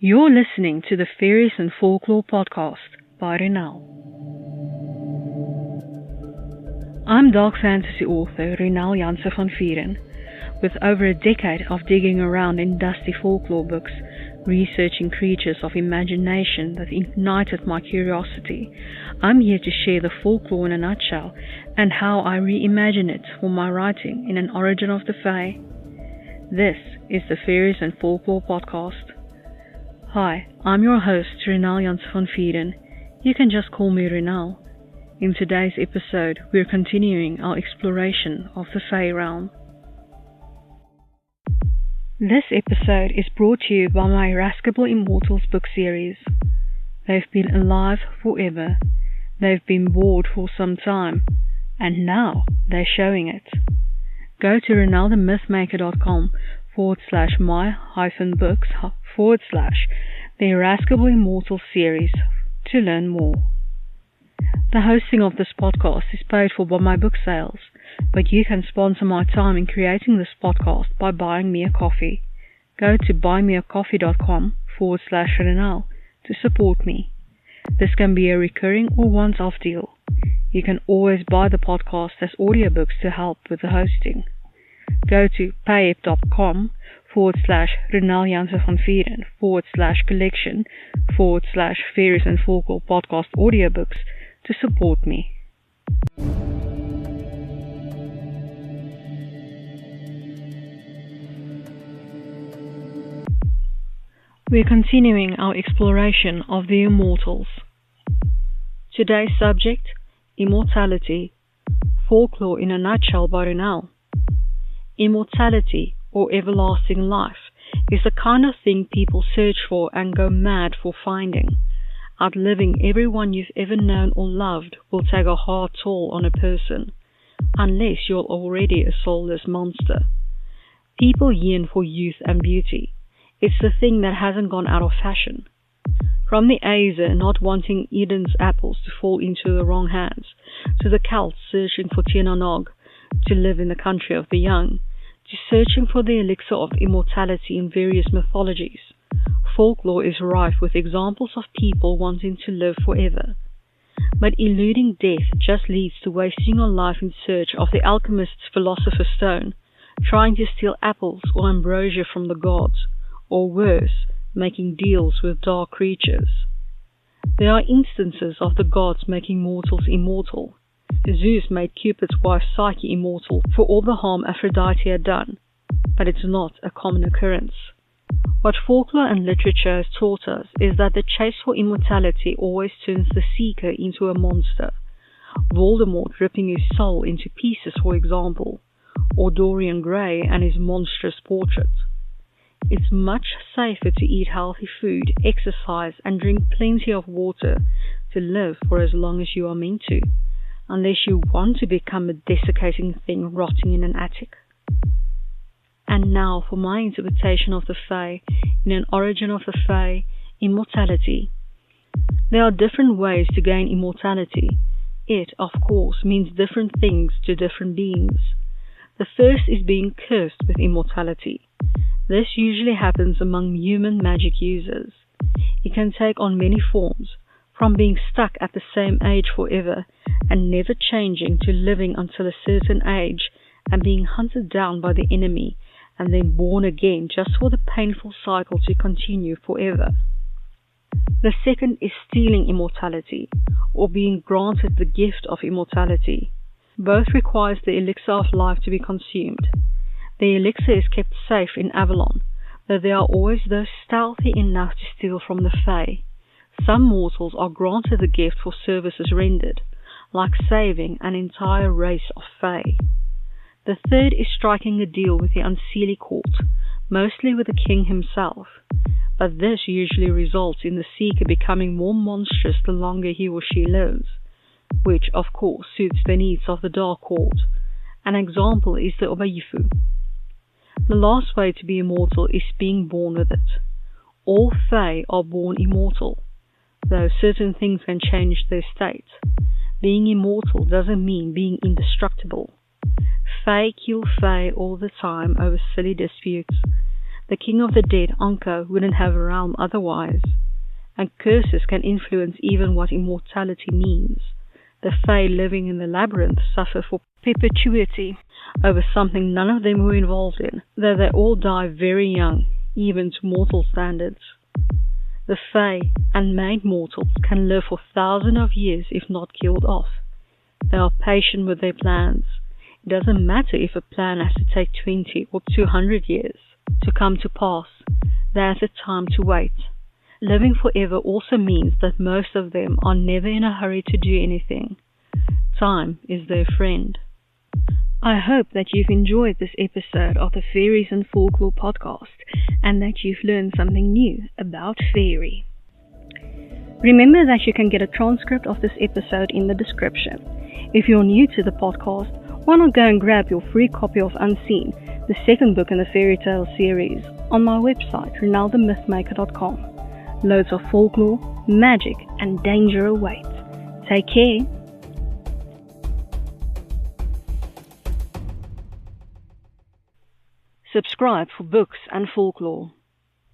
You're listening to the Faeries and Folklore podcast by Ronel. I'm dark fantasy author Ronel Janse van Vuuren. With over a decade of digging around in dusty folklore books, researching creatures of imagination that ignited my curiosity, I'm here to share the folklore in a nutshell and how I reimagine it for my writing in an origin of the Fae. This is the Faeries and Folklore podcast. Hi, I'm your host Ronel Janse van Vuuren. You can just call me Ronel. In today's episode, we're continuing our exploration of the Fae realm. This episode is brought to you by my Irascible Immortals book series. They've been alive forever. They've been bored for some time. And now they're showing it. Go to ronelthemythmaker.com/my-books/the Irascible Immortals series to learn more. The hosting of this podcast is paid for by my book sales, but you can sponsor my time in creating this podcast by buying me a coffee. Go to buymeacoffee.com/Ronel to support me. This can be a recurring or once-off deal. You can always buy the podcast as audiobooks to help with the hosting. Go to payep.com/Ronel Janse van Vuuren/collection/Faeries and Folklore podcast audiobooks to support me. We're continuing our exploration of the Immortals. Today's subject, Immortality, Folklore in a nutshell by Ronel. Immortality, or everlasting life, is the kind of thing people search for and go mad for finding. Outliving everyone you've ever known or loved will take a hard toll on a person, unless you're already a soulless monster. People yearn for youth and beauty. It's the thing that hasn't gone out of fashion. From the Aesir not wanting Eden's apples to fall into the wrong hands, to the Celts searching for Tiernanog to live in the country of the young, to searching for the elixir of immortality in various mythologies, folklore is rife with examples of people wanting to live forever. But eluding death just leads to wasting your life in search of the alchemist's philosopher's stone, trying to steal apples or ambrosia from the gods, or worse, making deals with dark creatures. There are instances of the gods making mortals immortal. Zeus made Cupid's wife Psyche immortal for all the harm Aphrodite had done, but it's not a common occurrence. What folklore and literature has taught us is that the chase for immortality always turns the seeker into a monster. Voldemort ripping his soul into pieces, for example, or Dorian Gray and his monstrous portrait. It's much safer to eat healthy food, exercise, and drink plenty of water to live for as long as you are meant to, unless you want to become a desiccating thing rotting in an attic. And now for my interpretation of the Fae in an origin of the Fae, immortality. There are different ways to gain immortality. It, of course, means different things to different beings. The first is being cursed with immortality. This usually happens among human magic users. It can take on many forms, from being stuck at the same age forever and never changing to living until a certain age and being hunted down by the enemy and then born again just for the painful cycle to continue forever. The second is stealing immortality, or being granted the gift of immortality. Both requires the elixir of life to be consumed. The elixir is kept safe in Avalon, though there are always those stealthy enough to steal from the Fae. Some mortals are granted the gift for services rendered, like saving an entire race of Fae. The third is striking a deal with the Unseelie Court, mostly with the king himself, but this usually results in the seeker becoming more monstrous the longer he or she lives, which of course suits the needs of the Dark Court. An example is the Obayifu. The last way to be immortal is being born with it. All Fae are born immortal, though certain things can change their state. Being immortal doesn't mean being indestructible. Fae kill Fae all the time over silly disputes. The king of the dead, Anko, wouldn't have a realm otherwise. And curses can influence even what immortality means. The Fae living in the labyrinth suffer for perpetuity over something none of them were involved in, though they all die very young, even to mortal standards. The Fae and made mortals can live for thousands of years if not killed off. They are patient with their plans. It doesn't matter if a plan has to take 20 or 200 years to come to pass. There's a time to wait. Living forever also means that most of them are never in a hurry to do anything. Time is their friend. I hope that you've enjoyed this episode of the Faeries and Folklore podcast and that you've learned something new about fairy. Remember that you can get a transcript of this episode in the description. If you're new to the podcast, why not go and grab your free copy of Unseen, the second book in the fairy tale series, on my website, ronelthemythmaker.com. Loads of folklore, magic, and danger await. Take care. Subscribe for books and folklore.